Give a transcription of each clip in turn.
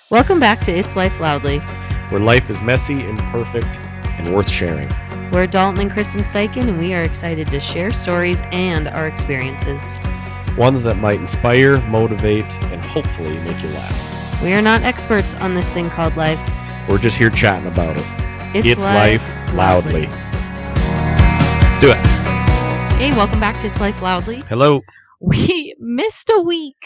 Welcome back to It's Life Loudly. Where life is messy, imperfect, and worth sharing. We're Dalton and Kristen Steichen, and we are excited to share stories and our experiences. Ones that might inspire, motivate, and hopefully make you laugh. We are not experts on this thing called life. We're just here chatting about it. It's Life Loudly. Let's do it. Hey, welcome back to It's Life Loudly. Hello. We missed a week.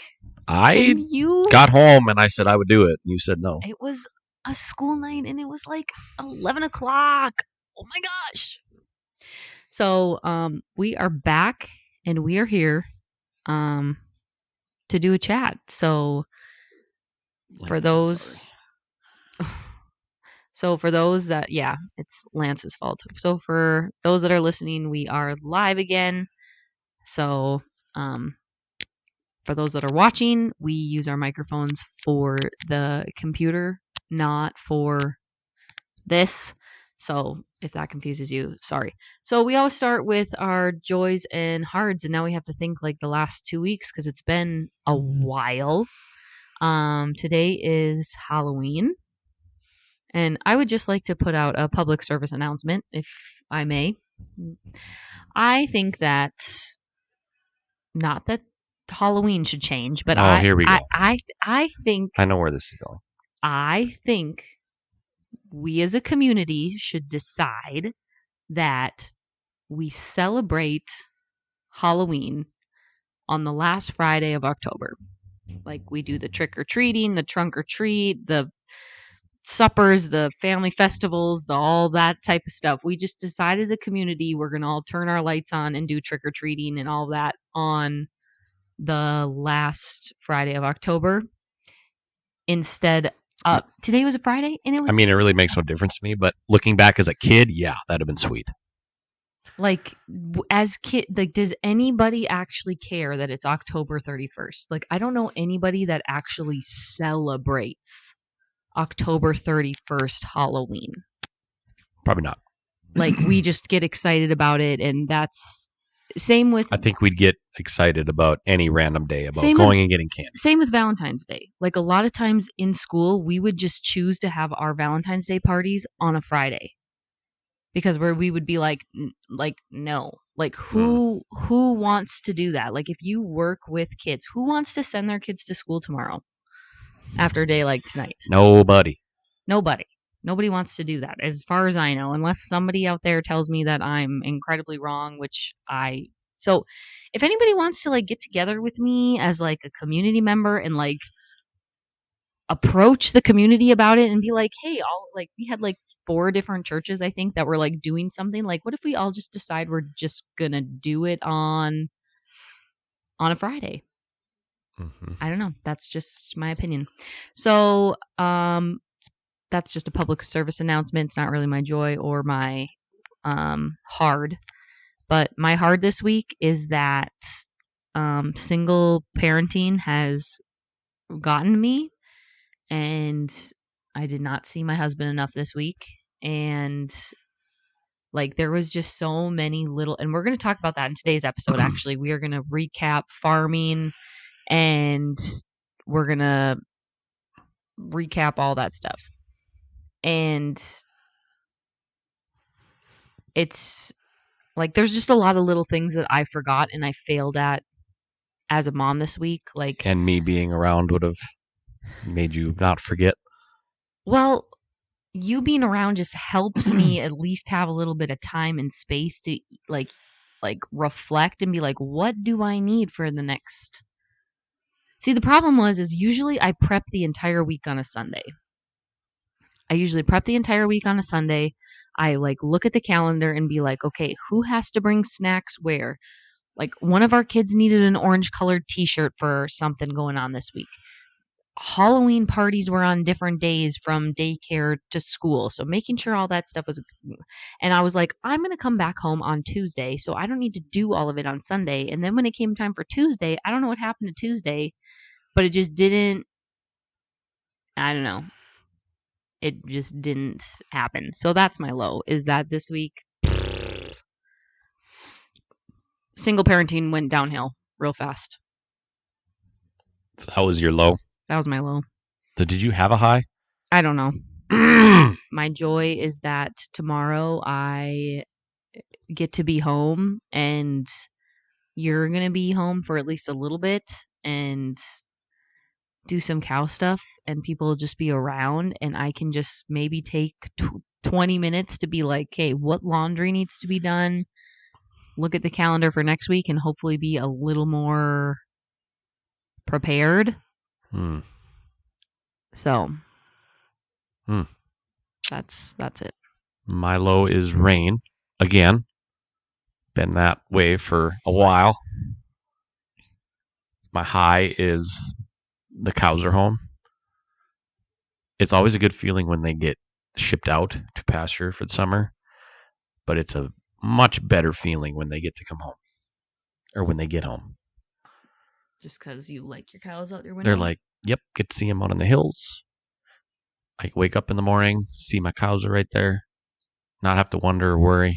I And you got home and I said I would do it. You said no. It was a school night and it was like 11 o'clock. Oh my gosh. So we are back and we are here to do a chat. So for those that, yeah, it's Lance's fault. So for those that are listening, we are live again. So for those that are watching, we use our microphones for the computer, not for this. So if that confuses you, sorry. So we always start with our joys and hards, and now we have to think like the last 2 weeks because it's been a while. Today is Halloween, and I would just like to put out a public service announcement, if I may. I think that not that Halloween should change, but here we go. I think I know where this is going. I think we as a community should decide that we celebrate Halloween on the last Friday of October. Like we do the trick or treating, the trunk or treat, the suppers, the family festivals, all that type of stuff. We just decide as a community we're going to all turn our lights on and do trick or treating and all that on the last Friday of October instead. Today was a Friday, and it was. I mean, it really makes no difference to me, but looking back as a kid, yeah, that'd have been sweet. Like, as kid, like, does anybody actually care that it's October 31st? Like, I don't know anybody that actually celebrates October 31st Halloween. Probably not. Like, we just get excited about it, and that's same with. I think we'd get excited about any random day about going and getting candy. Same with Valentine's Day. Like a lot of times in school, we would just choose to have our Valentine's Day parties on a Friday because we would be like no, like who wants to do that? Like if you work with kids, who wants to send their kids to school tomorrow after a day like tonight? Nobody wants to do that, as far as I know, unless somebody out there tells me that I'm incredibly wrong, so if anybody wants to like get together with me as like a community member and like approach the community about it and be like, hey, we had like 4 different churches, I think, that were like doing something. Like, what if we all just decide we're just gonna do it on a Friday? Mm-hmm. I don't know. That's just my opinion. So, that's just a public service announcement. It's not really my joy or my hard. But my hard this week is that single parenting has gotten me, and I did not see my husband enough this week. And like there was just so many little, and we're going to talk about that in today's episode. Actually, we are going to recap farming, and we're going to recap all that stuff. And it's like there's just a lot of little things that I forgot and I failed at as a mom this week. Like, and me being around would have made you not forget. Well, you being around just helps me at least have a little bit of time and space to like reflect and be like, what do I need for the next? See, the problem is usually I prep the entire week on a Sunday. I like look at the calendar and be like, okay, who has to bring snacks where? Like one of our kids needed an orange colored t-shirt for something going on this week. Halloween parties were on different days from daycare to school. So making sure all that stuff was, and I was like, I'm going to come back home on Tuesday. So I don't need to do all of it on Sunday. And then when it came time for Tuesday, I don't know what happened to Tuesday, but it just didn't, I don't know. It just didn't happen. So that's my low, is that this week single parenting went downhill real fast. So that was your low? That was my low. So did you have a high? I don't know. My joy is that tomorrow I get to be home and you're going to be home for at least a little bit and do some cow stuff and people will just be around and I can just maybe take 20 minutes to be like, "Okay, what laundry needs to be done?" Look at the calendar for next week and hopefully be a little more prepared. So, that's it. My low is rain again. Been that way for a while. My high is the cows are home. It's always a good feeling when they get shipped out to pasture for the summer, but it's a much better feeling when they get to come home or when they get home. Just because you like your cows out your window? They're like, yep, get to see them out on the hills. I wake up in the morning, see my cows are right there, not have to wonder or worry.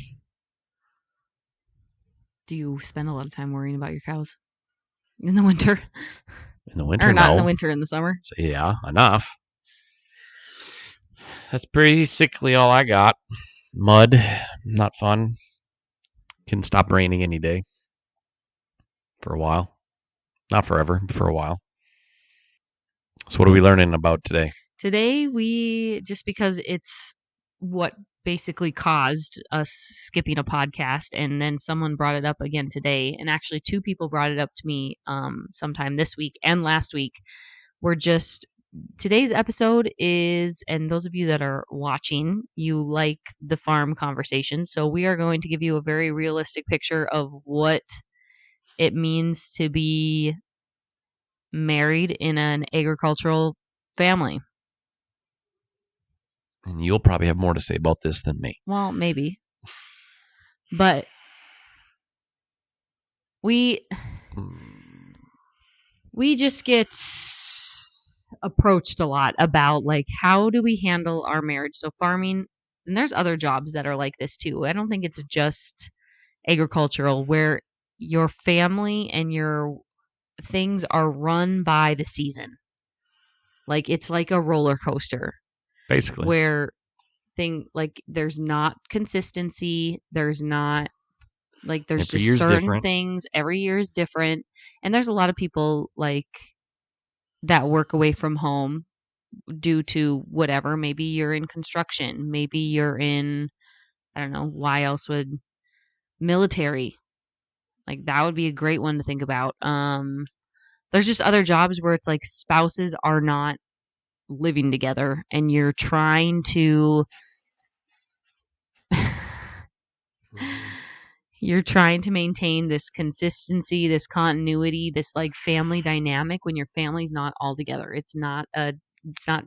Do you spend a lot of time worrying about your cows in the winter? In the winter, or not no. in the winter, in the summer? So, yeah, enough. That's basically all I got. Mud, not fun. Can stop raining any day. For a while. Not forever, but for a while. So what are we learning about today? Today, we, just because it's what basically caused us skipping a podcast, and then someone brought it up again today, and actually 2 people brought it up to me sometime this week and last week. Today's episode is, and those of you that are watching, you like the farm conversation, so we are going to give you a very realistic picture of what it means to be married in an agricultural family. And you'll probably have more to say about this than me. Well, maybe. But we just get approached a lot about like how do we handle our marriage. So farming, and there's other jobs that are like this too. I don't think it's just agricultural where your family and your things are run by the season. Like it's like a roller coaster. Basically. Where there's not consistency, there's not like there's Every just year's certain different. things, every year is different. And there's a lot of people like that work away from home due to whatever. Maybe you're in construction, maybe you're in, I don't know, why else would military. Like that would be a great one to think about. There's just other jobs where it's like spouses are not living together and you're trying to maintain this consistency, this continuity, this like family dynamic when your family's not all together. It's not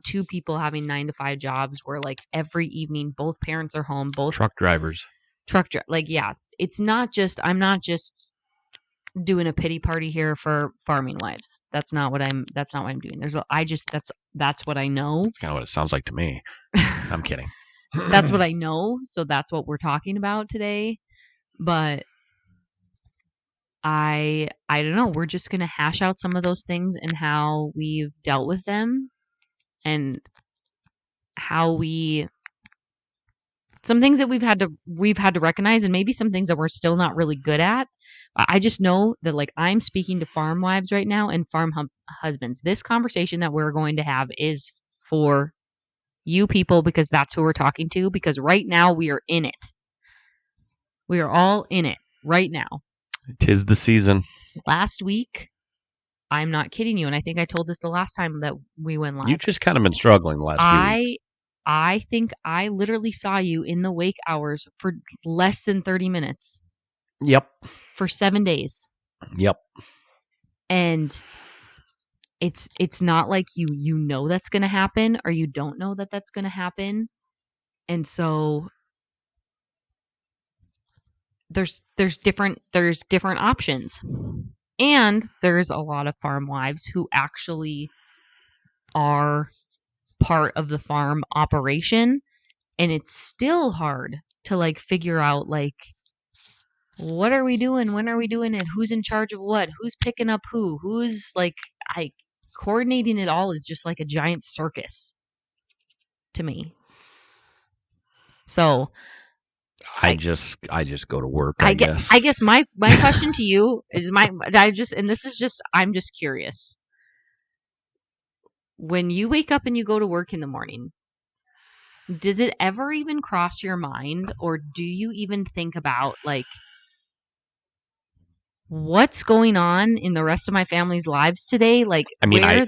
2 people having 9 to 5 jobs where like every evening both parents are home, both truck drivers. Like yeah, it's not just, I'm not just doing a pity party here for farming wives. That's not what I'm doing. That's what I know. That's kind of what it sounds like to me. I'm kidding. That's what I know, so that's what we're talking about today. But I don't know. We're just going to hash out some of those things and how we've dealt with them and how some things that we've had to recognize and maybe some things that we're still not really good at. I just know that like I'm speaking to farm wives right now and farm husbands. This conversation that we're going to have is for you people because that's who we're talking to, because right now we are in it. We are all in it right now. 'Tis the season. Last week, I'm not kidding you, and I think I told this the last time that we went live. You've just kind of been struggling the last few weeks. I think I literally saw you in the wake hours for less than 30 minutes. Yep. For 7 days. Yep. And it's not like you know that's going to happen or you don't know that that's going to happen. And so there's different options. And there's a lot of farm wives who actually are part of the farm operation, and it's still hard to like figure out like what are we doing, when are we doing it, who's in charge of what, who's picking up who's like coordinating it all is just like a giant circus to me. So I just go to work, I guess. I guess my question to you is I'm just curious. When you wake up and you go to work in the morning, does it ever even cross your mind, or do you even think about like what's going on in the rest of my family's lives today? Like, I mean, I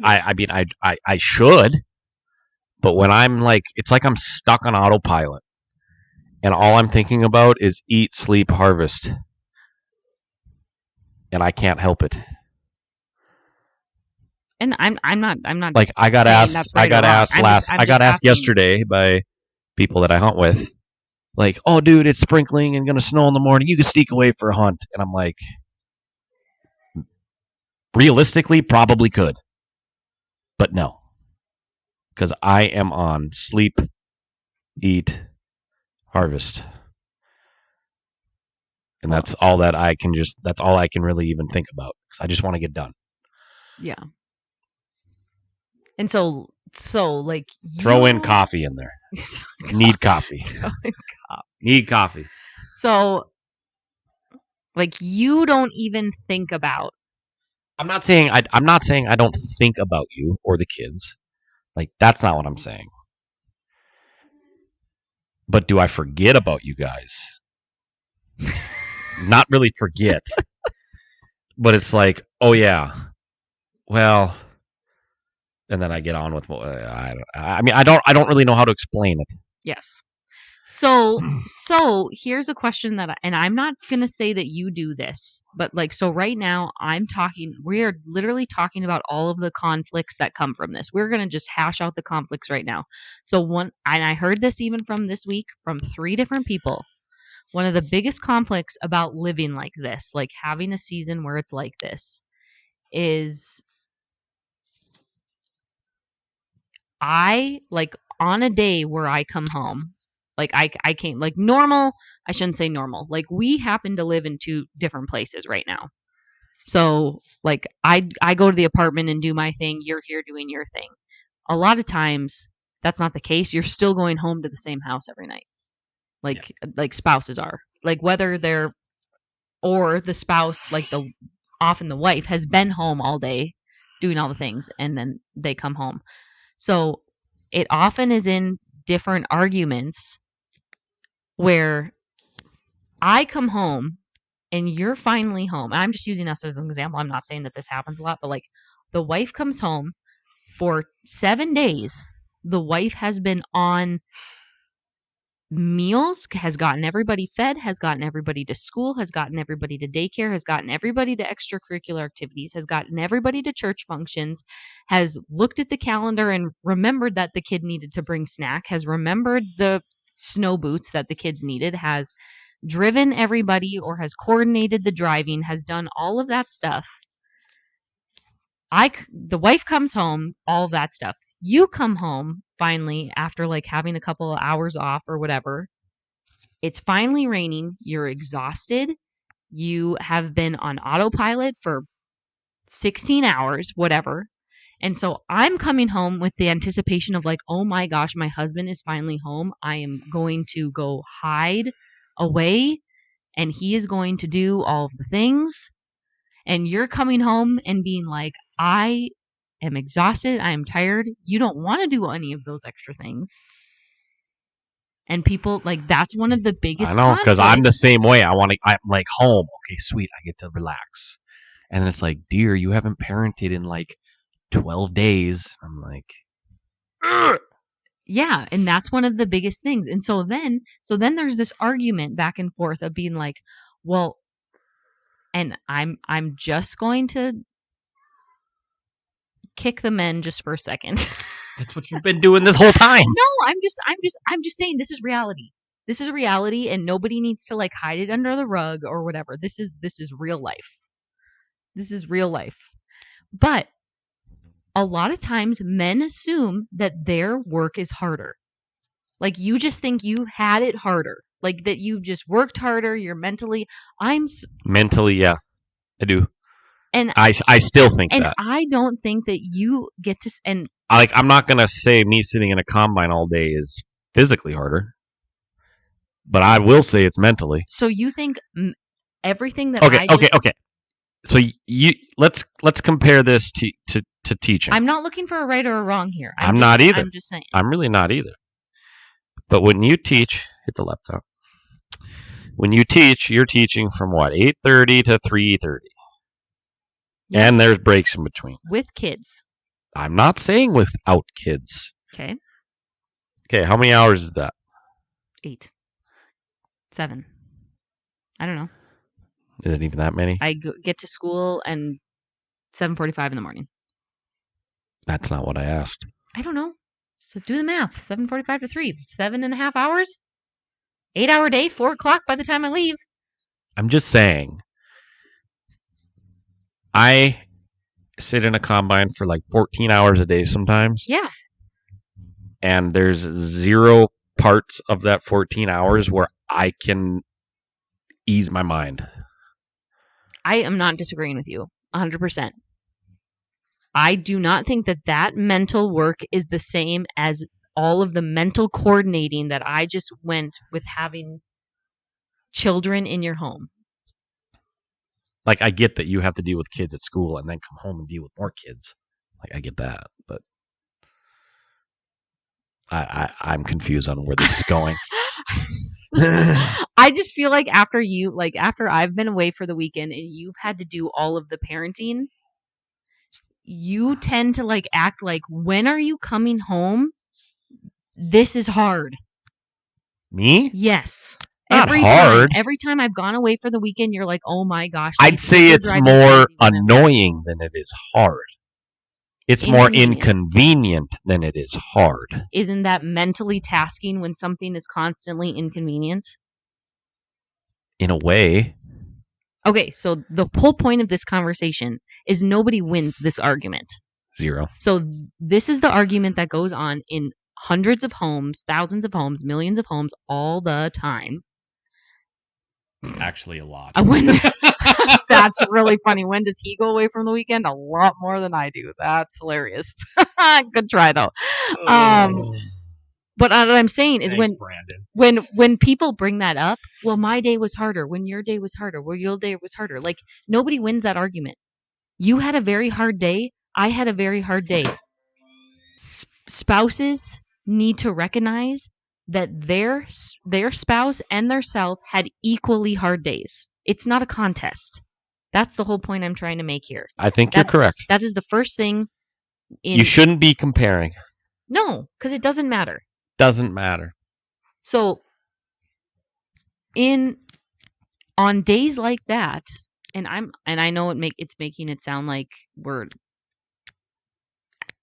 should, but when I'm like, it's like I'm stuck on autopilot, and all I'm thinking about is eat, sleep, harvest, and I can't help it. And I'm not like I got asked yesterday by people that I hunt with, like, oh dude, it's sprinkling and gonna snow in the morning, you can sneak away for a hunt. And I'm like, realistically probably could, but no, because I am on sleep, eat, harvest, and that's all I can really even think about, because I just want to get done. Yeah. And so like throw in coffee in there. Need coffee. Need coffee. So like you don't even think about. I'm not saying I don't think about you or the kids. Like, that's not what I'm saying. But do I forget about you guys? Not really forget. But it's like, oh yeah, well, and then I get on with. I don't really know how to explain it. Yes. So here's a question and I'm not going to say that you do this, but like, so right now we're literally talking about all of the conflicts that come from this. We're going to just hash out the conflicts right now. So and I heard this even from this week from 3 different people. One of the biggest conflicts about living like this, like having a season where it's like this, is I like on a day where I come home, like I came like normal. I shouldn't say normal. Like we happen to live in 2 different places right now. So like I go to the apartment and do my thing. You're here doing your thing. A lot of times that's not the case. You're still going home to the same house every night. Like spouses are. Like whether they're or the spouse, like often the wife has been home all day doing all the things and then they come home. So it often is in different arguments where I come home and you're finally home. And I'm just using us as an example. I'm not saying that this happens a lot, but like the wife comes home for 7 days. The wife has been on meals, has gotten everybody fed, has gotten everybody to school, has gotten everybody to daycare, has gotten everybody to extracurricular activities, has gotten everybody to church functions, has looked at the calendar and remembered that the kid needed to bring snack, has remembered the snow boots that the kids needed, has driven everybody or has coordinated the driving, has done all of that stuff. The wife comes home, all of that stuff. You come home finally after like having a couple of hours off or whatever. It's finally raining. You're exhausted. You have been on autopilot for 16 hours, whatever. And so I'm coming home with the anticipation of like, oh my gosh, my husband is finally home. I am going to go hide away and he is going to do all of the things. And you're coming home and being like, I am exhausted. I am tired. You don't want to do any of those extra things. And people like that's one of the biggest. I know, because I'm the same way. I'm like home. Okay, sweet. I get to relax. And then it's like, dear, you haven't parented in like 12 days. I'm like, ugh. Yeah, and that's one of the biggest things. And so then there's this argument back and forth of being like, well, and I'm just going to kick the men just for a second. That's what you've been doing this whole time. No, I'm just saying this is reality. This is reality and nobody needs to like hide it under the rug or whatever. This is real life. This is real life. But a lot of times men assume that their work is harder. Like you just think you had it harder. Like that you just worked harder, you're mentally mentally, yeah. I do. And I still think and that. I don't think that you get to. And I'm not gonna say me sitting in a combine all day is physically harder, but I will say it's mentally. so you think everything that Okay. So let's compare this to teaching. I'm not looking for a right or a wrong here. I'm not either. I'm just saying. I'm really not either. But when you teach, hit the laptop. When you teach, you're teaching from what, 8:30 to 3:30. Yeah. And there's breaks in between. With kids. I'm not saying without kids. Okay. Okay, how many hours is that? 8. 7. I don't know. Is it even that many? I get to school and 7:45 in the morning. That's not what I asked. I don't know. So do the math. 7:45 to 3. 7.5 hours? 8-hour day, 4 o'clock by the time I leave. I'm just saying. I sit in a combine for like 14 hours a day sometimes. Yeah. And there's 0 parts of that 14 hours where I can ease my mind. I am not disagreeing with you 100%. I do not think that mental work is the same as all of the mental coordinating that I just went with having children in your home. Like, I get that you have to deal with kids at school and then come home and deal with more kids. Like, I get that, but I'm confused on where this is going. I just feel like after I've been away for the weekend and you've had to do all of the parenting, you tend to like act like, when are you coming home? This is hard. Me? Yes. Not hard. Every time I've gone away for the weekend, you're like, oh my gosh. I'd say it's more annoying than it is hard. It's more inconvenient than it is hard. Isn't that mentally tasking when something is constantly inconvenient? In a way. Okay, so the whole point of this conversation is nobody wins this argument. 0. So this is the argument that goes on in hundreds of homes, thousands of homes, millions of homes all the time. Actually, a lot. That's really funny. When does he go away from the weekend? A lot more than I do. That's hilarious. Good try though. But what I'm saying is, when people bring that up, well, my day was harder. When your day was harder. Well, your day was harder. Like, nobody wins that argument. You had a very hard day. I had a very hard day. Spouses need to recognize that their spouse and their self had equally hard days. It's not a contest. That's the whole point I'm trying to make here. I think you're correct. That is the first thing. You shouldn't be comparing. No, because it doesn't matter. Doesn't matter. So, on days like that, and I know it's making it sound like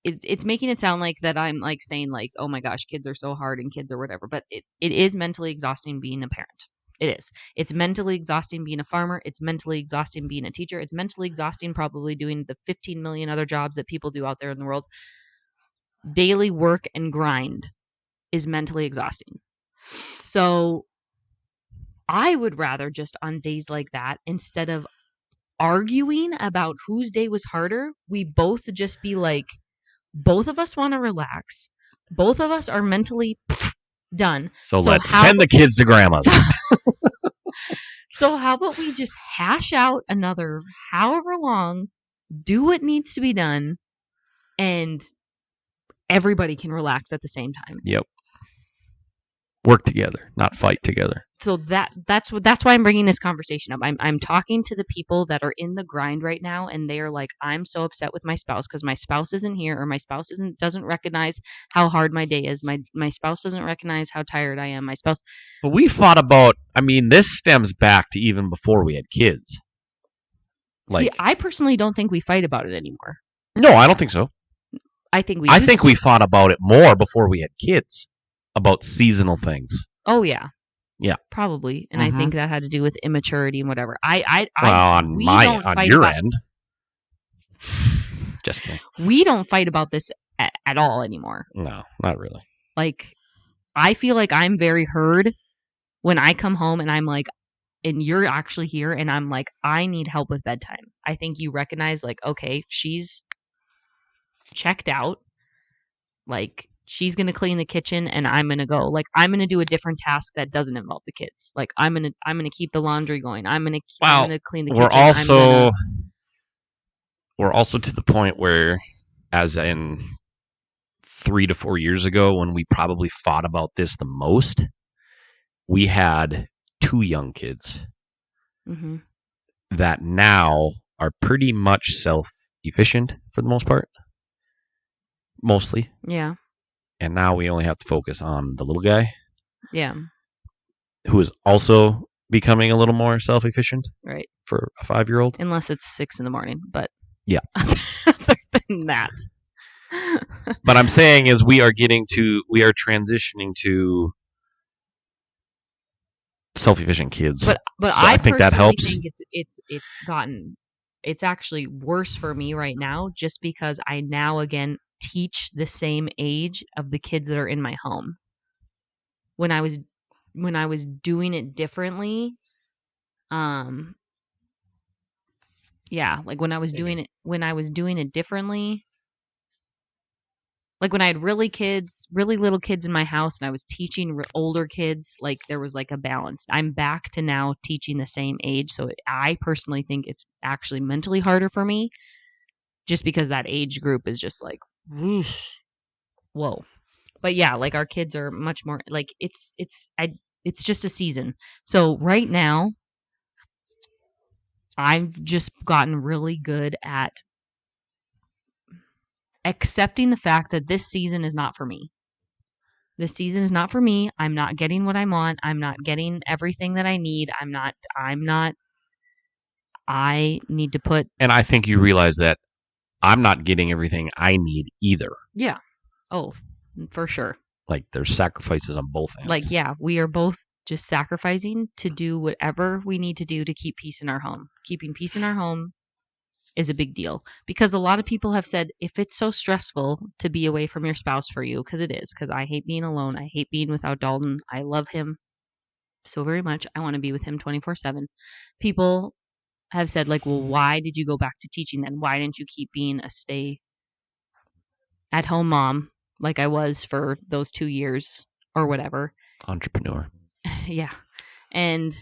it's making it sound like that I'm like saying like, oh my gosh, kids are so hard and kids or whatever. But it is mentally exhausting being a parent. It is. It's mentally exhausting being a farmer. It's mentally exhausting being a teacher. It's mentally exhausting probably doing the 15 million other jobs that people do out there in the world. Daily work and grind is mentally exhausting. So I would rather just on days like that, instead of arguing about whose day was harder, we both just be like, both of us want to relax. Both of us are mentally done. So let's send the kids to grandma's. So how about we just hash out another however long, do what needs to be done, and everybody can relax at the same time. Yep. Work together, not fight together. So that's why I'm bringing this conversation up. I'm talking to the people that are in the grind right now, and they are like, I'm so upset with my spouse because my spouse isn't here, or my spouse doesn't recognize how hard my day is. My spouse doesn't recognize how tired I am. My spouse. But we fought about. I mean, this stems back to even before we had kids. See, I personally don't think we fight about it anymore. No, I don't think so. I think we fought about it more before we had kids, about seasonal things. Oh yeah. Yeah, probably, and I think that had to do with immaturity and whatever. On your end, just kidding. We don't fight about this at all anymore. No, not really. Like, I feel like I'm very heard when I come home and I'm like, and you're actually here, and I'm like, I need help with bedtime. I think you recognize, like, okay, she's checked out. Like, she's gonna clean the kitchen, and I'm gonna go. Like, I'm gonna do a different task that doesn't involve the kids. Like, I'm gonna keep the laundry going. I'm gonna clean the kitchen. We're also to the point where, as in 3 to 4 years ago, when we probably fought about this the most, we had 2 young kids that now are pretty much self-efficient for the most part. Mostly. Yeah. And now we only have to focus on the little guy. Yeah. Who is also becoming a little more self-efficient. Right. For a 5-year-old. Unless it's 6 a.m, but yeah. Other than that. But I'm saying is we are transitioning to self-efficient kids. But so I think that helps. I think it's actually worse for me right now, just because I now again teach the same age of the kids that are in my home. When I was doing it differently, yeah, like when I was doing it differently, like when I had really little kids in my house, and I was teaching older kids, like there was like a balance. I'm back to now teaching the same age, so I personally think it's actually mentally harder for me, just because that age group is just like, whoosh, whoa. But yeah, like our kids are much more like it's just a season. So right now, I've just gotten really good at accepting the fact that this season is not for me. This season is not for me. I'm not getting what I want. I'm not getting everything that I need. I need to put. And I think you realize that I'm not getting everything I need either. Yeah. Oh, for sure. Like there's sacrifices on both ends. Like, yeah, we are both just sacrificing to do whatever we need to do to keep peace in our home. Keeping peace in our home is a big deal, because a lot of people have said, if it's so stressful to be away from your spouse for you, because it is, because I hate being alone. I hate being without Dalton. I love him so very much. I want to be with him 24/7. People have said, like, well, why did you go back to teaching then? Why didn't you keep being a stay-at-home mom like I was for those 2 years or whatever? Entrepreneur. Yeah. And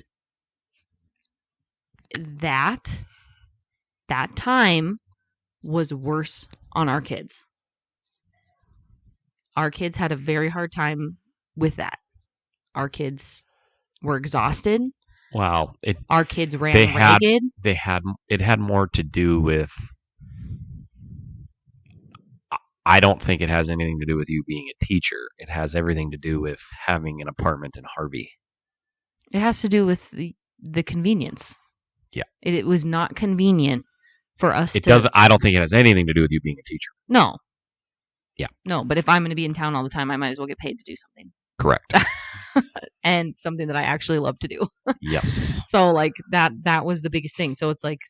that time was worse on our kids. Our kids had a very hard time with that. Our kids were exhausted. Wow. Our kids ran ragged. It had more to do with, I don't think it has anything to do with you being a teacher. It has everything to do with having an apartment in Harvey. It has to do with the convenience. Yeah. It was not convenient for us I don't think it has anything to do with you being a teacher. No. Yeah. No, but if I'm going to be in town all the time, I might as well get paid to do something. Correct. And something that I actually love to do. Yes. So like that was the biggest thing. So it's like,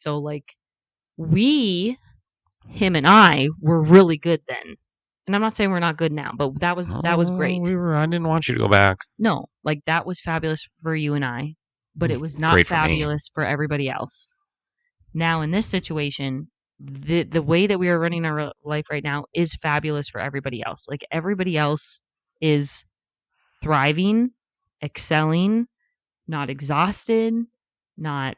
him and I were really good then. And I'm not saying we're not good now, but that was great. I didn't want you to go back. No, like that was fabulous for you and I, but it was not fabulous for everybody else. Now in this situation, the way that we are running our life right now is fabulous for everybody else. Like everybody else is thriving, excelling, not exhausted, not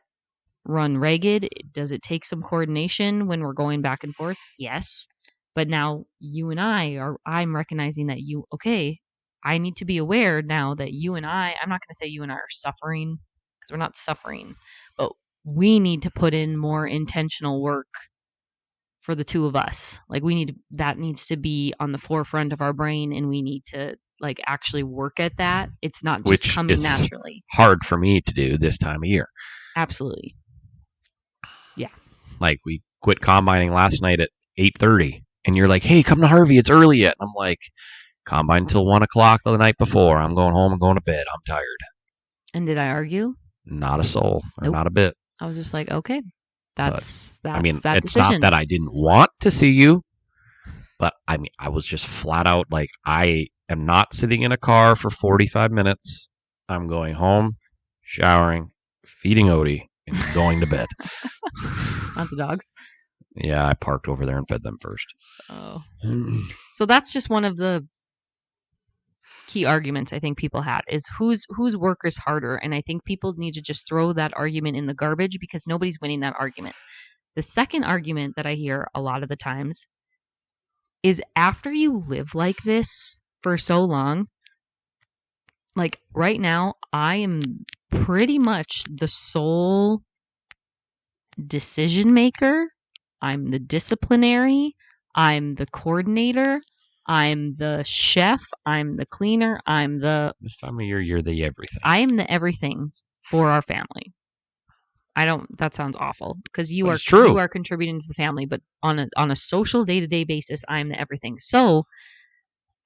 run ragged. Does it take some coordination when we're going back and forth? Yes. But now you and I'm recognizing that I need to be aware now that you and I'm not going to say you and I are suffering, because we're not suffering, but we need to put in more intentional work for the two of us. Like that needs to be on the forefront of our brain, and we need to like actually work at that. It's not just coming naturally. Hard for me to do this time of year. Absolutely. Yeah. Like we quit combining last night at 8:30, and you're like, "Hey, come to Harvey. It's early yet." And I'm like, "Combine until 1:00 the night before. I'm going home and going to bed. I'm tired." And did I argue? Not a soul, or not a bit. I was just like, okay, that's I mean, that it's decision. Not that I didn't want to see you, but I mean, I was just flat out like, I am not sitting in a car for 45 minutes. I'm going home, showering, feeding Odie and going to bed. Not the dogs. Yeah, I parked over there and fed them first. Oh. So that's just one of the key arguments I think people had is whose work is harder. And I think people need to just throw that argument in the garbage because nobody's winning that argument. The second argument that I hear a lot of the times is after you live like this for so long, like right now, I am pretty much the sole decision maker. I'm the disciplinary. I'm the coordinator. I'm the chef. I'm the cleaner. This time of year, you're the everything. I am the everything for our family. That sounds awful because you are contributing to the family, but on a social day-to-day basis, I'm the everything. So,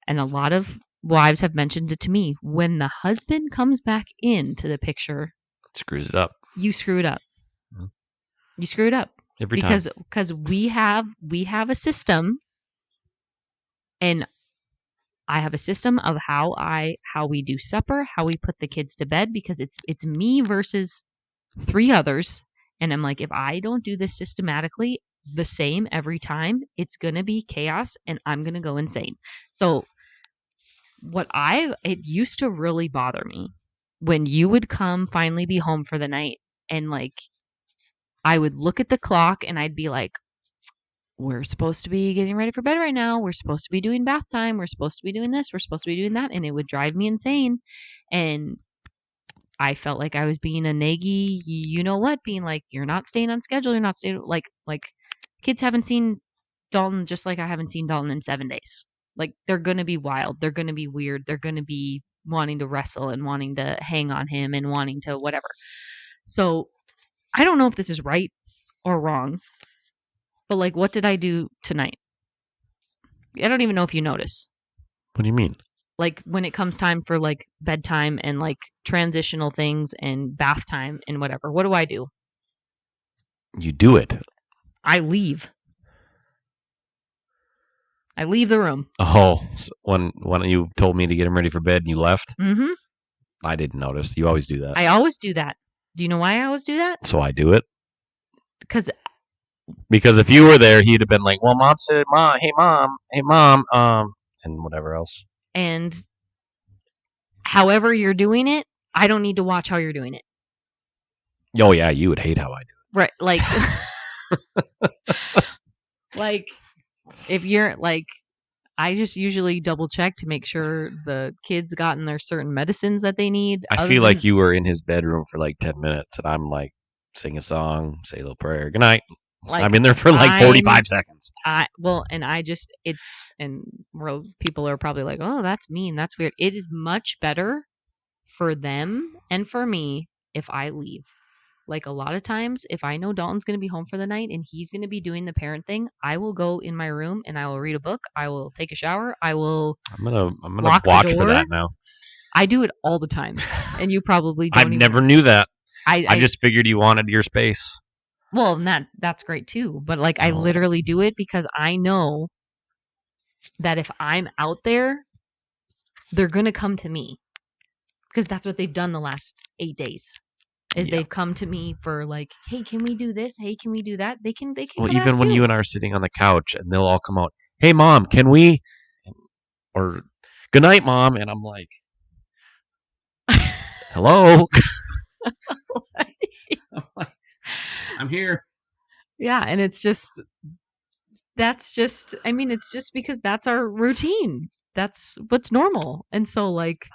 and a lot of wives have mentioned it to me, when the husband comes back into the picture, screws it up. You screw it up. Mhm. You screw it up. Every time. Because we have a system, and I have a system of how we do supper, how we put the kids to bed, because it's me versus 3 others, and I'm like, if I don't do this systematically the same every time, it's gonna be chaos, and I'm gonna go insane. So it used to really bother me when you would finally be home for the night, and like I would look at the clock and I'd be like, we're supposed to be getting ready for bed right now. We're supposed to be doing bath time. We're supposed to be doing this. We're supposed to be doing that. And it would drive me insane. And I felt like I was being a naggy, you know what, being like, you're not staying on schedule. You're not staying like kids haven't seen Dalton just like I haven't seen Dalton in 7 days. Like they're going to be wild. They're going to be weird. They're going to be wanting to wrestle and wanting to hang on him and wanting to whatever. So I don't know if this is right or wrong, but like, what did I do tonight? I don't even know if you notice. What do you mean? Like when it comes time for like bedtime and like transitional things and bath time and whatever, what do? You do it. I leave. I leave the room. Oh, so when you told me to get him ready for bed and you left? Mm-hmm. I didn't notice. You always do that. I always do that. Do you know why I always do that? So I do it. Because if you were there, he'd have been like, well, Mom said, hey, Mom, and whatever else. And however you're doing it, I don't need to watch how you're doing it. Oh, yeah, you would hate how I do it. Right, like, like, if you're, like, I just usually double check to make sure the kids gotten their certain medicines that they need. I feel like you were in his bedroom for like 10 minutes, and I'm like, sing a song, say a little prayer, good night. Like, I'm in there for like 45 seconds. People are probably like, oh, that's mean. That's weird. It is much better for them and for me if I leave. Like a lot of times, if I know Dalton's going to be home for the night and he's going to be doing the parent thing, I will go in my room and I will read a book. I will take a shower. I'm gonna watch for that now. I do it all the time, and you probably don't. Never knew that. I just figured you wanted your space. Well, that's great too. But like, I literally do it because I know that if I'm out there, they're gonna come to me, because that's what they've done the last 8 days. They've come to me for like, hey, can we do this? Hey, can we do that? They can. Well, even when you and I are sitting on the couch, and they'll all come out. Hey, Mom, can we? Or good night, Mom. And I'm like, hello. I'm here. Yeah, and it's just because that's our routine. That's what's normal. And so like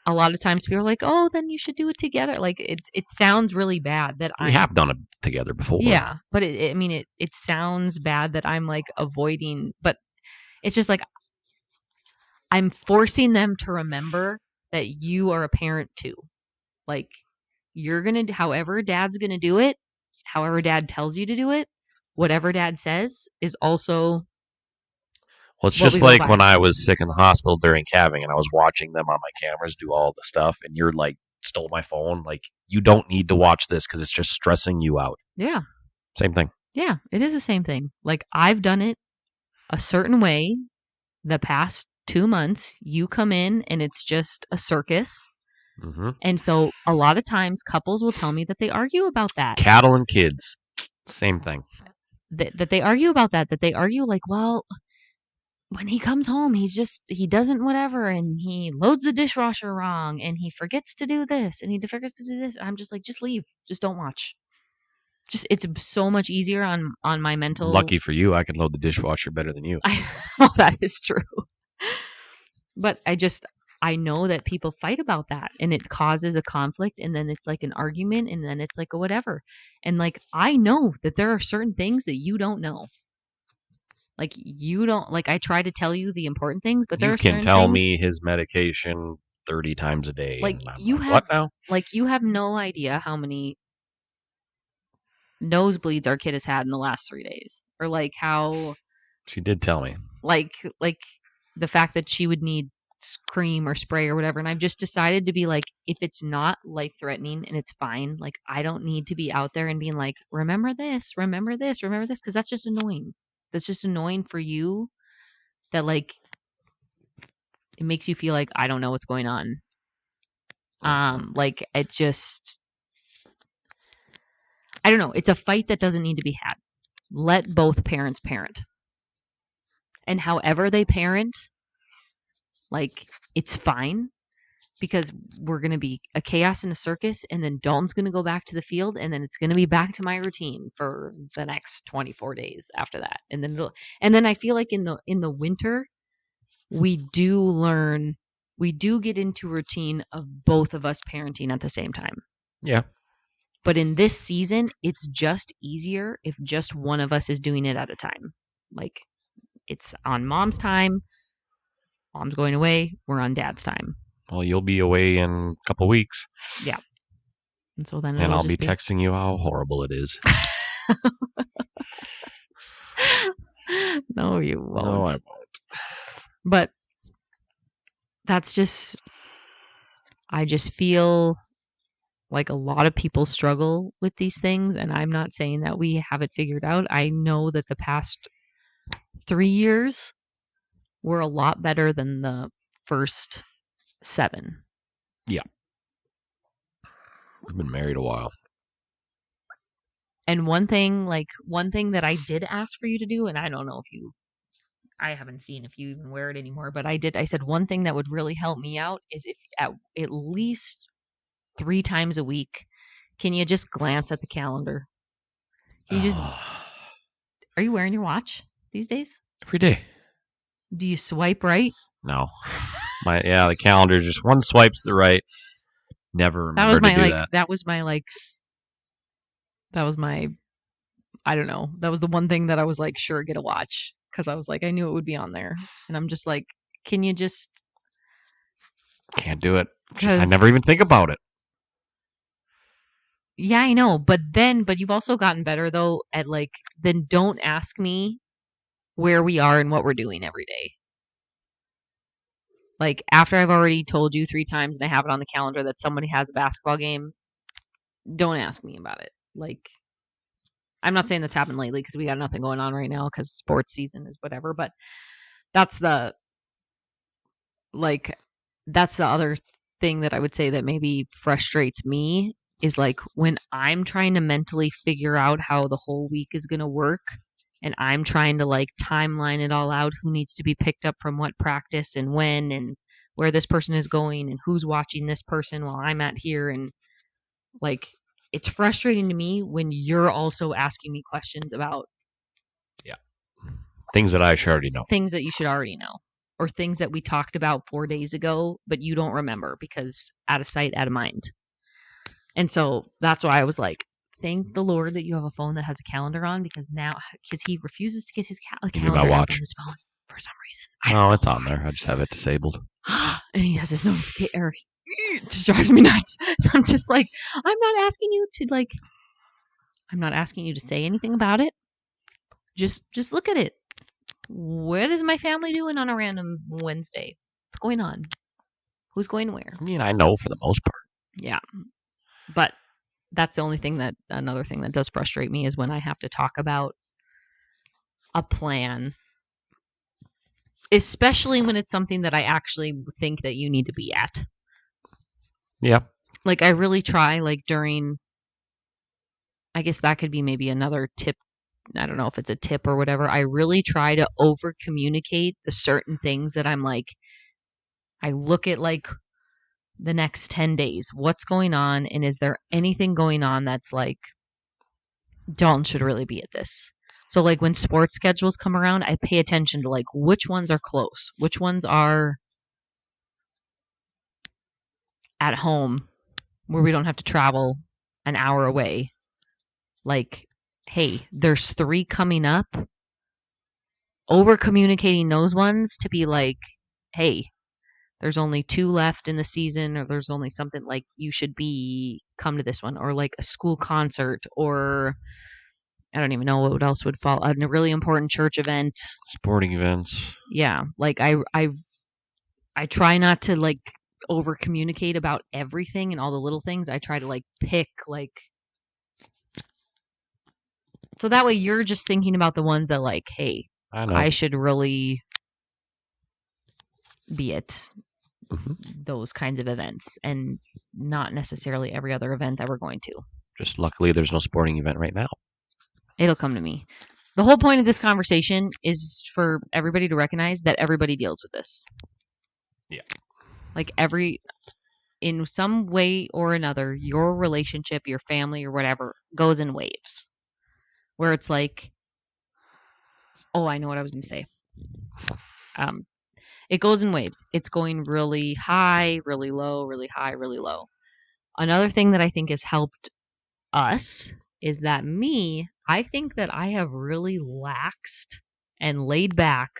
a lot of times people are like, oh, then you should do it together. Like it sounds really bad that we have done it together before. Yeah, but it sounds bad that I'm like avoiding, but it's just like I'm forcing them to remember that you are a parent too. Like you're going to, however dad's going to do it, however dad tells you to do it, whatever dad says is also. Well, it's just like when I was sick in the hospital during calving and I was watching them on my cameras do all the stuff, and you're like, stole my phone. Like, you don't need to watch this because it's just stressing you out. Yeah. Same thing. Yeah, it is the same thing. Like, I've done it a certain way the past 2 months. You come in and it's just a circus. Mm-hmm. And so a lot of times couples will tell me that they argue about that. Cattle and kids, same thing. That they argue about that they argue like, well, when he comes home, he doesn't whatever, and he loads the dishwasher wrong, and he forgets to do this, and he forgets to do this. And I'm just like, just leave, just don't watch. Just it's so much easier on my mental. Lucky for you, I can load the dishwasher better than you. Well, that is true. But I know that people fight about that, and it causes a conflict, and then it's like an argument, and then it's like a whatever. And like I know that there are certain things that you don't know. Like you don't like I try to tell you the important things, but there You are can certain tell things, me his medication 30 times a day. like And I'm you like, have what now? like you have no idea how many nosebleeds our kid has had in the last 3 days, or like how She did tell me. like the fact that she would need cream or spray or whatever. And I've just decided to be like, if it's not life threatening and it's fine, like I don't need to be out there and being like, remember this, remember this, remember this, because that's just annoying. That's just annoying for you, that like it makes you feel like I don't know what's going on. Like it just, I don't know. It's a fight that doesn't need to be had. Let both parents parent. And however they parent, like it's fine, because we're going to be a chaos in a circus, and then Dalton's going to go back to the field, and then it's going to be back to my routine for the next 24 days after that. And then I feel like in the winter we do get into routine of both of us parenting at the same time. Yeah. But in this season, it's just easier if just one of us is doing it at a time. Like it's on mom's time. Mom's going away. We're on dad's time. Well, you'll be away in a couple weeks. Yeah. And so then I'll be texting you how horrible it is. No, you won't. No, I won't. But that's just, I just feel like a lot of people struggle with these things, and I'm not saying that we have it figured out. I know that the past 3 years were a lot better than the first 7. Yeah. We've been married a while. And one thing that I did ask for you to do, and I don't know if I haven't seen if you even wear it anymore, but I said one thing that would really help me out is if at least 3 times a week, can you just glance at the calendar? Can you just, are you wearing your watch these days? Every day. Do you swipe right? No. The calendar just one swipe to the right. Never remember to do that. That was my, I don't know. That was the one thing that I was like, sure, get a watch. Because I was like, I knew it would be on there. And I'm just like, can you just. Can't do it. I never even think about it. Yeah, I know. But you've also gotten better though at like, then don't ask me where we are and what we're doing every day. Like after I've already told you 3 times and I have it on the calendar that somebody has a basketball game, don't ask me about it. Like, I'm not saying that's happened lately because we got nothing going on right now because sports season is whatever, but that's the other thing that I would say that maybe frustrates me is like when I'm trying to mentally figure out how the whole week is going to work, and I'm trying to like timeline it all out, who needs to be picked up from what practice and when, and where this person is going and who's watching this person while I'm at here. And like, it's frustrating to me when you're also asking me questions about things that I should already know. Things that you should already know. Or things that we talked about 4 days ago, but you don't remember because out of sight, out of mind. And so that's why I was like, thank the Lord that you have a phone that has a calendar on, because he refuses to get his calendar out on his phone for some reason. Oh, it's on there. I just have it disabled. And he has his notification. It just drives me nuts. I'm just like, I'm not asking you to say anything about it. Just look at it. What is my family doing on a random Wednesday? What's going on? Who's going where? I mean, I know for the most part. Yeah. But that's the only thing another thing that does frustrate me is when I have to talk about a plan, especially when it's something that I actually think that you need to be at. Yeah. Like I really try like during, I guess that could be maybe another tip. I don't know if it's a tip or whatever. I really try to over communicate the certain things that I'm like, I look at like the next 10 days, what's going on, and is there anything going on that's like Dalton should really be at this. So like when sports schedules come around, I pay attention to like which ones are close, which ones are at home where we don't have to travel an hour away. Like, hey, there's 3 coming up. Over communicating those ones to be like, hey, there's only 2 left in the season, or there's only something like you should be come to this one, or like a school concert, or I don't even know what else would fall. A really important church event. Sporting events. Yeah, like I try not to like over communicate about everything and all the little things. I try to like pick like, so that way you're just thinking about the ones that like, hey, I know. I should really be at Mhm. those kinds of events and not necessarily every other event that we're going to. Just luckily, there's no sporting event right now. It'll come to me. The whole point of this conversation is for everybody to recognize that everybody deals with this. Yeah. Like in some way or another, your relationship, your family, or whatever goes in waves. Where it's like, oh, I know what I was going to say. It goes in waves. It's going really high, really low, really high, really low. Another thing that I think has helped us is that I think that I have really laxed and laid back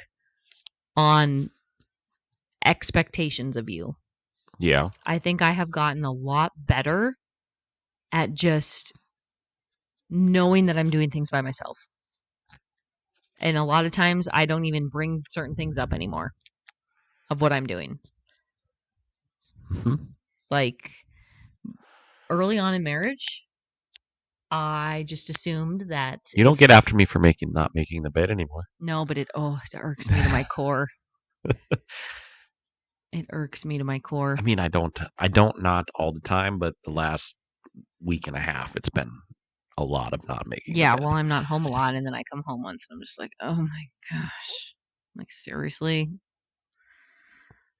on expectations of you. Yeah. I think I have gotten a lot better at just knowing that I'm doing things by myself. And a lot of times I don't even bring certain things up anymore of what I'm doing. Mm-hmm. Like early on in marriage, I just assumed that you don't get after me for not making the bed anymore. No, but it irks me to my core. It irks me to my core. I mean, I don't not all the time, but the last week and a half, it's been a lot of not making. Yeah, the bed. well, I'm not home a lot, and then I come home once, and I'm just like, oh my gosh, like seriously.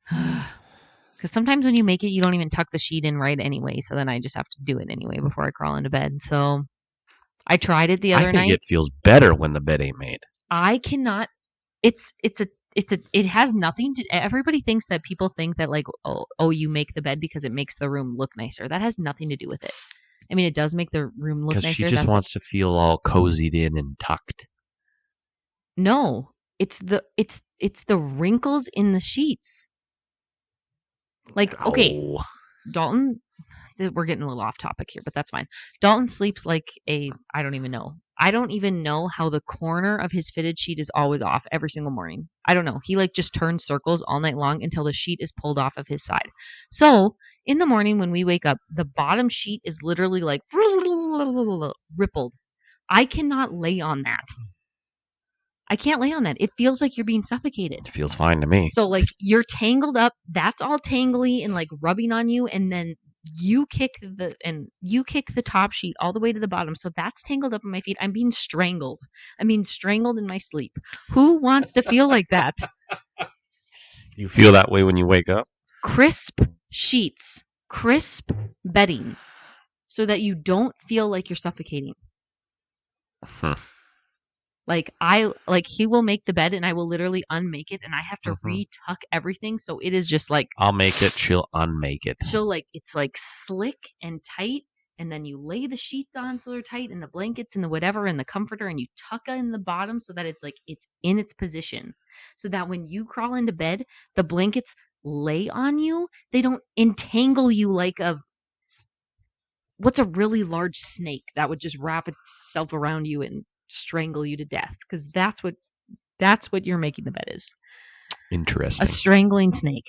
Because sometimes when you make it, you don't even tuck the sheet in right anyway. So then I just have to do it anyway before I crawl into bed. So I tried it the other I think night. it feels better when the bed ain't made. I cannot. It has nothing to. Everybody thinks that people think that like, oh, you make the bed because it makes the room look nicer. That has nothing to do with it. I mean, it does make the room look nicer. Because she just wants to feel all cozied in and tucked. No, it's the wrinkles in the sheets. Like, okay, Dalton, we're getting a little off topic here, but that's fine. Dalton sleeps like I don't even know. I don't even know how the corner of his fitted sheet is always off every single morning. I don't know. He like just turns circles all night long until the sheet is pulled off of his side. So in the morning when we wake up, the bottom sheet is literally like rippled. I cannot lay on that. I can't lay on that. It feels like you're being suffocated. It feels fine to me. So like you're tangled up, that's all tangly and like rubbing on you, and then you kick the top sheet all the way to the bottom. So that's tangled up in my feet. I'm being strangled. I'm being strangled in my sleep. Who wants to feel like that? Do you feel that way when you wake up? Crisp sheets, crisp bedding, so that you don't feel like you're suffocating. Like he will make the bed and I will literally unmake it and I have to retuck everything. So it is just like, I'll make it. She'll unmake it. She'll like, it's like slick and tight. And then you lay the sheets on so they're tight and the blankets and the whatever and the comforter and you tuck in the bottom so that it's like, it's in its position. So that when you crawl into bed, the blankets lay on you. They don't entangle you like what's a really large snake that would just wrap itself around you and strangle you to death, because that's what you're making the bed is. Interesting. A strangling snake.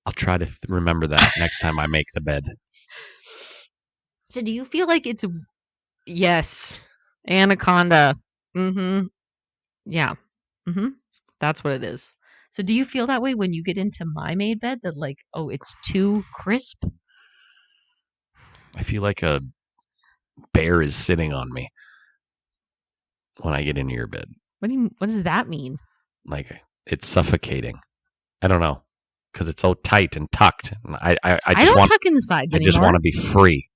I'll try to remember that next time I make the bed. So do you feel like it's yes, anaconda? Yeah. That's what it is. So do you feel that way when you get into my made bed that like, oh, it's too crisp? I feel like a bear is sitting on me when I get into your bed. What does that mean? Like it's suffocating. I don't know because it's so tight and tucked. And I just don't want tuck in the sides I anymore. just want to be free.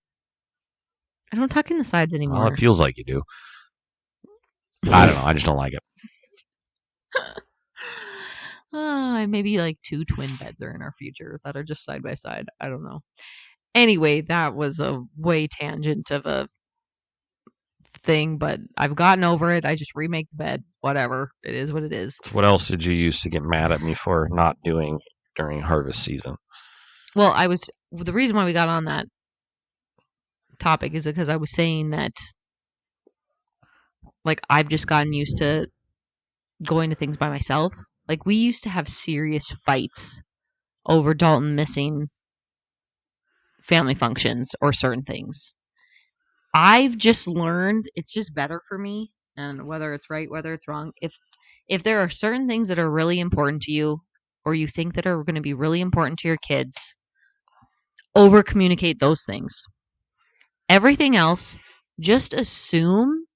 I don't tuck in the sides anymore. Well, it feels like you do. I don't know. I just don't like it. Maybe like 2 twin beds are in our future that are just side by side. I don't know. Anyway, that was a way tangent of a thing, but I've gotten over it. I just remake the bed. Whatever. It is what it is. So what else did you use to get mad at me for not doing during harvest season? Well, the reason why we got on that topic is because I was saying that like I've just gotten used to going to things by myself. Like we used to have serious fights over Dalton missing family functions or certain things. I've just learned it's just better for me, and whether it's right, whether it's wrong, if there are certain things that are really important to you or you think that are going to be really important to your kids, over communicate those things. Everything else, just assume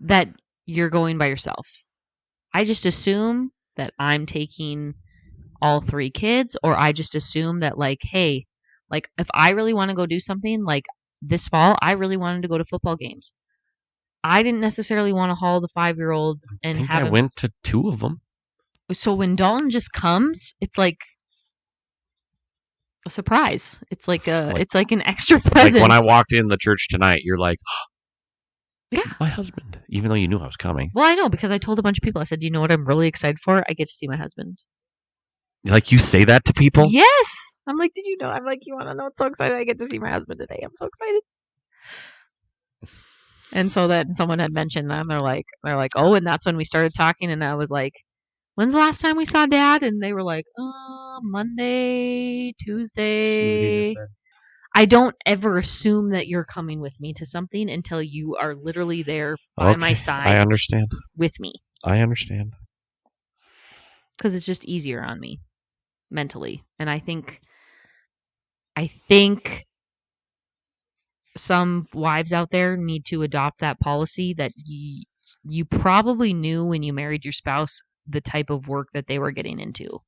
that you're going by yourself. I just assume that I'm taking all 3 kids, or I just assume that like, hey, like if I really want to go do something like this fall, I really wanted to go to football games. I didn't necessarily want to haul the 5-year-old and I think have I him went to 2 of them. So when Dalton just comes, it's like a surprise. It's like it's like an extra present. Like when I walked in the church tonight, you're like, yeah, my husband, even though you knew I was coming. Well, I know because I told a bunch of people. I said, "Do you know what I'm really excited for? I get to see my husband." Like you say that to people? Yes. I'm like, "Did you know?" I'm like, "You want to know what's so excited? I get to see my husband today. I'm so excited." And so then someone had mentioned that, and they're like, "Oh," and that's when we started talking, and I was like, "When's the last time we saw Dad?" And they were like, Monday, Tuesday." I don't ever assume that you're coming with me to something until you are literally there by my side. I understand. With me. I understand. Because it's just easier on me mentally. And I think some wives out there need to adopt that policy that you probably knew when you married your spouse the type of work that they were getting into.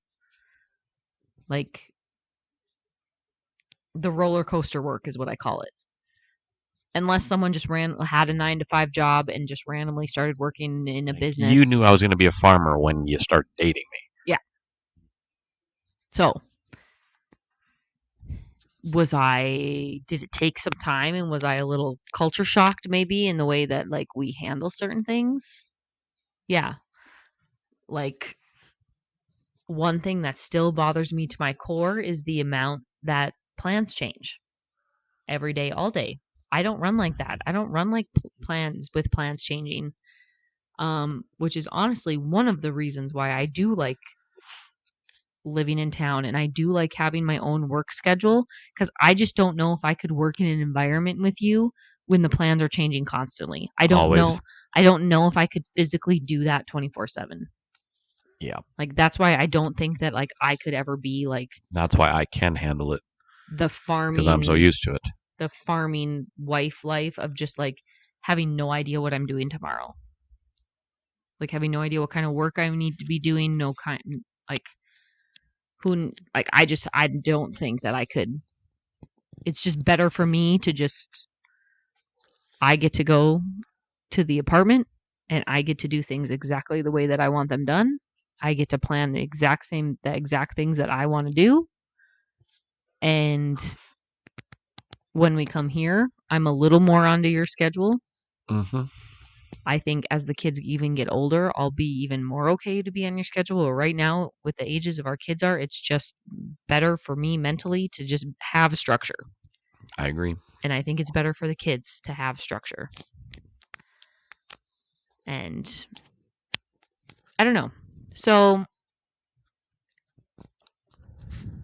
Like the roller coaster work is what I call it. Unless someone just had a 9-to-5 job and just randomly started working in a business. You knew I was going to be a farmer when you started dating me. Yeah. So, did it take some time, and was I a little culture shocked maybe in the way that like we handle certain things? Yeah. Like one thing that still bothers me to my core is the amount that plans change every day, all day. I don't run like that. I don't run like plans changing. Which is honestly one of the reasons why I do like living in town and I do like having my own work schedule, because I just don't know if I could work in an environment with you when the plans are changing constantly. I don't know if I could physically do that 24/7. Yeah. Like that's why I don't think that like I could ever be like. That's why I can handle it. The farming, because I'm so used to it. The farming wife life of just like having no idea what I'm doing tomorrow. Like having no idea what kind of work I need to be doing. I don't think that I could. It's just better for me to I get to go to the apartment and I get to do things exactly the way that I want them done. I get to plan the exact things that I want to do. And when we come here, I'm a little more onto your schedule. Mm-hmm. I think as the kids even get older, I'll be even more okay to be on your schedule. But right now, with the ages of our kids it's just better for me mentally to just have structure. I agree. And I think it's better for the kids to have structure. And I don't know. So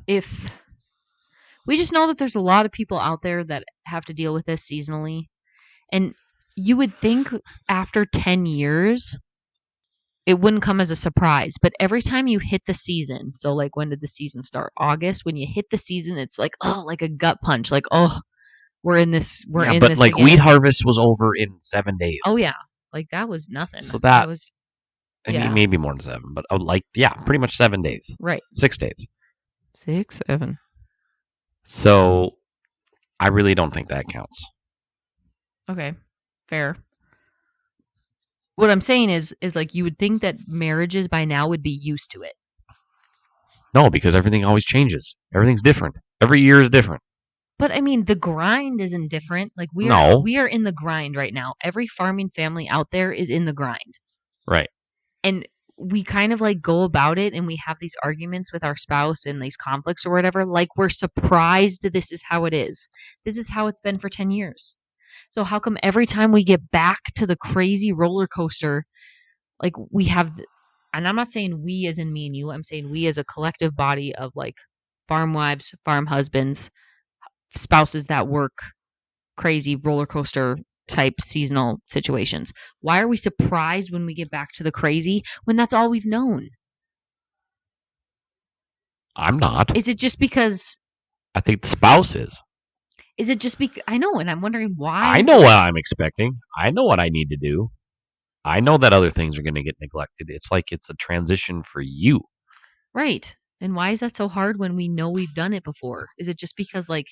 if we just know that there's a lot of people out there that have to deal with this seasonally. And you would think after 10 years it wouldn't come as a surprise. But every time you hit the season, so like when did the season start? August. When you hit the season, it's like, oh, like a gut punch. Like, oh, we're in this but like again. wheat harvest was over in 7 days. Oh yeah. Like that was nothing. So that was I mean maybe more than 7, but pretty much 7 days. Right. 6 days. 6, 7. So I really don't think that counts. Okay. Fair. What I'm saying is like you would think that marriages by now would be used to it. No, because everything always changes. Everything's different. Every year is different. But I mean, the grind isn't different. Like we are in the grind right now. Every farming family out there is in the grind. Right. And we kind of like go about it and we have these arguments with our spouse and these conflicts or whatever. Like we're surprised this is how it is. This is how it's been for 10 years. So how come every time we get back to the crazy roller coaster, like we have, and I'm not saying we as in me and you, I'm saying we as a collective body of like farm wives, farm husbands, spouses that work crazy roller coaster type seasonal situations. Why are we surprised when we get back to the crazy when that's all we've known? I'm not. Is it just because I think the spouse is. Is it just because I know, and I'm wondering why? I know what I'm expecting. I know what I need to do. I know that other things are going to get neglected. It's like it's a transition for you. Right. And why is that so hard when we know we've done it before? Is it just because like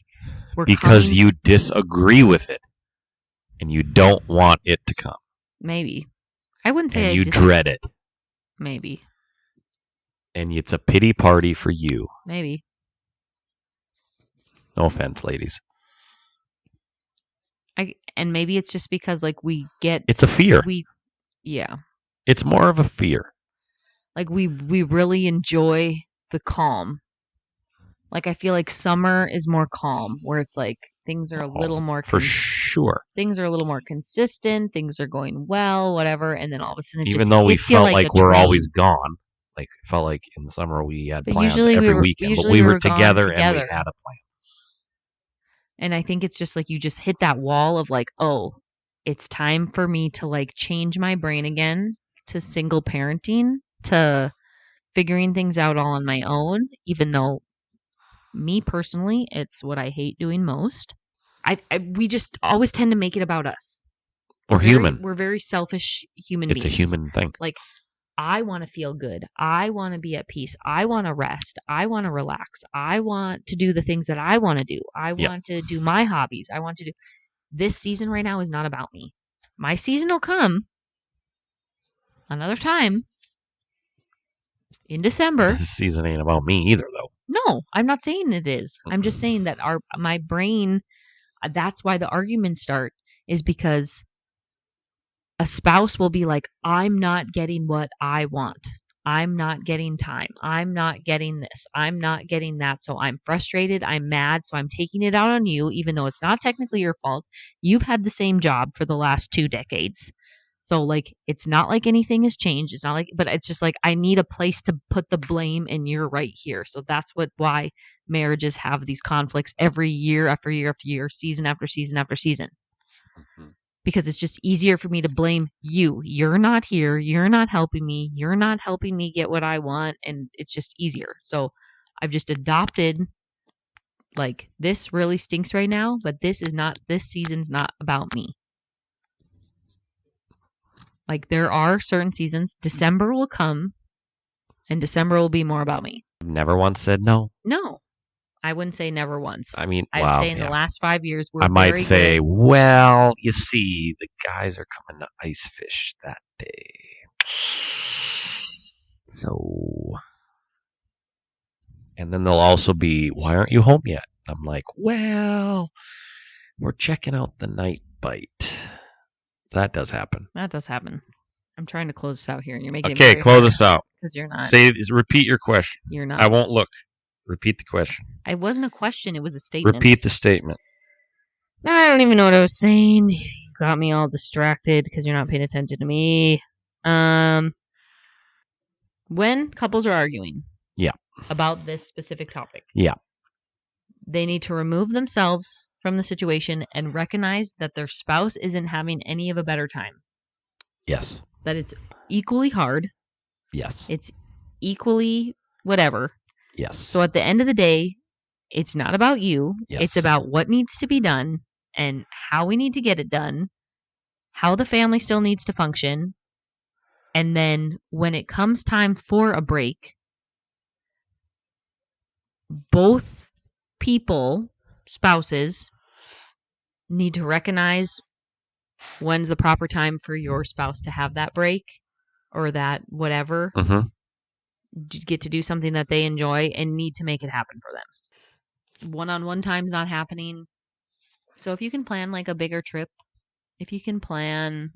because you disagree with it and you don't want it to come? Maybe. I wouldn't say and you dread it. Maybe. And it's a pity party for you. Maybe. No offense, ladies. And maybe it's just because like we get it's a fear. Yeah. It's more of a fear. Like we really enjoy the calm. Like I feel like summer is more calm, where it's like things are a little more for sure. Things are a little more consistent. Things are going well, whatever, and then all of a sudden, even though we felt like we're always gone, like it felt like in the summer we had plans every weekend, but we were together and we had a plan. And I think it's just like you just hit that wall of like, oh, it's time for me to like change my brain again to single parenting, to figuring things out all on my own, even though me personally, it's what I hate doing most. We just always tend to make it about us. We're human. We're very selfish human beings. It's a human thing. Like, I want to feel good. I want to be at peace. I want to rest. I want to relax. I want to do the things that I want to do. I want to do my hobbies. I want to do. This season right now is not about me. My season will come another time in December. This season ain't about me either, though. No, I'm not saying it is. I'm just saying that my brain, that's why the arguments start, is because a spouse will be like, I'm not getting what I want. I'm not getting time. I'm not getting this. I'm not getting that. So I'm frustrated. I'm mad. So I'm taking it out on you, even though it's not technically your fault. You've had the same job for the last 2 decades. So like, it's not like anything has changed. It's not like, but it's just like, I need a place to put the blame and you're right here. So that's why marriages have these conflicts every year after year after year, season after season after season. Mm-hmm. Because it's just easier for me to blame you. You're not here. You're not helping me. You're not helping me get what I want. And it's just easier. So I've just adopted, like, this really stinks right now, but this season's not about me. Like, there are certain seasons. December will come, and December will be more about me. Never once said no. No. I wouldn't say never once. I mean, I'd say in the last 5 years, I might say, well, you see, the guys are coming to ice fish that day. So, and then they'll also be, why aren't you home yet? I'm like, well, we're checking out the night bite. That does happen. That does happen. I'm trying to close this out here, and you're making it okay. Close us out because you're not. Repeat your question. You're not. I won't look. Repeat the question. It wasn't a question. It was a statement. Repeat the statement. I don't even know what I was saying. You got me all distracted because you're not paying attention to me. When couples are arguing, about this specific topic, they need to remove themselves from the situation and recognize that their spouse isn't having any of a better time. Yes. That it's equally hard. Yes. It's equally whatever. Yes. So at the end of the day, it's not about you. It's Yes. about what needs to be done and how we need to get it done, how the family still needs to function. And then when it comes time for a break, both people, spouses, need to recognize when's the proper time for your spouse to have that break or that whatever. Mm-hmm. Get to do something that they enjoy and need to make it happen for them. One-on-one time's not happening. So if you can plan like a bigger trip, if you can plan,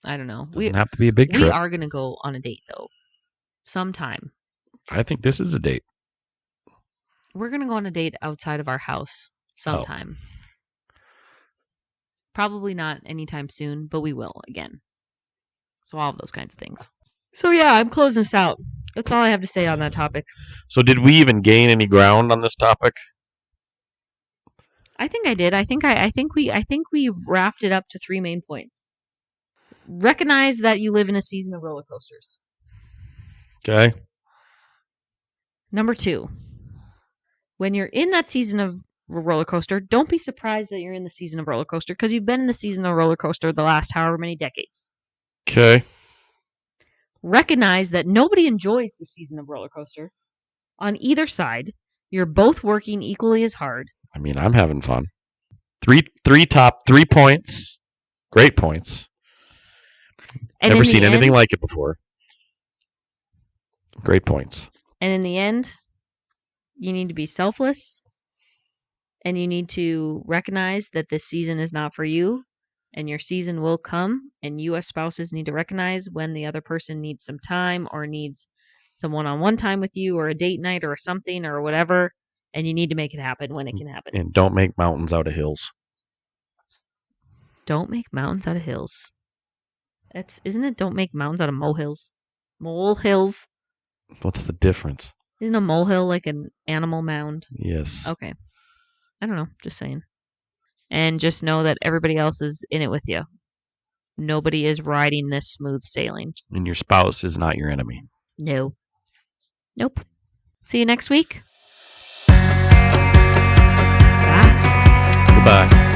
I don't know. Doesn't have to be a big We trip. are going to go on a date though. Sometime. I think this is a date. We're going to go on a date outside of our house sometime. Probably not anytime soon, but we will again. So all of those kinds of things. So yeah, I'm closing us out. That's all I have to say on that topic. So did we even gain any ground on this topic? I think I did. I think we wrapped it up to 3 main points. Recognize that you live in a season of roller coasters. Okay. Number 2, when you're in that season of roller coaster, don't be surprised that you're in the season of roller coaster because you've been in the season of roller coaster the last however many decades. Okay. Recognize that nobody enjoys the season of roller coaster. On either side, you're both working equally as hard. I mean, I'm having fun. Top 3 points. Great points. And Never in the seen anything end- like it before. Great points. And in the end, you need to be selfless and you need to recognize that this season is not for you and your season will come. And you as spouses need to recognize when the other person needs some time or needs some one-on-one time with you or a date night or something or whatever. And you need to make it happen when it can happen. And don't make mountains out of hills. Don't make mountains out of hills. Isn't it don't make mountains out of molehills? Molehills? What's the difference? Isn't a molehill like an animal mound? Yes. Okay. I don't know. Just saying. And just know that everybody else is in it with you. Nobody is riding this smooth sailing. And your spouse is not your enemy. No. Nope. See you next week. Bye. Goodbye.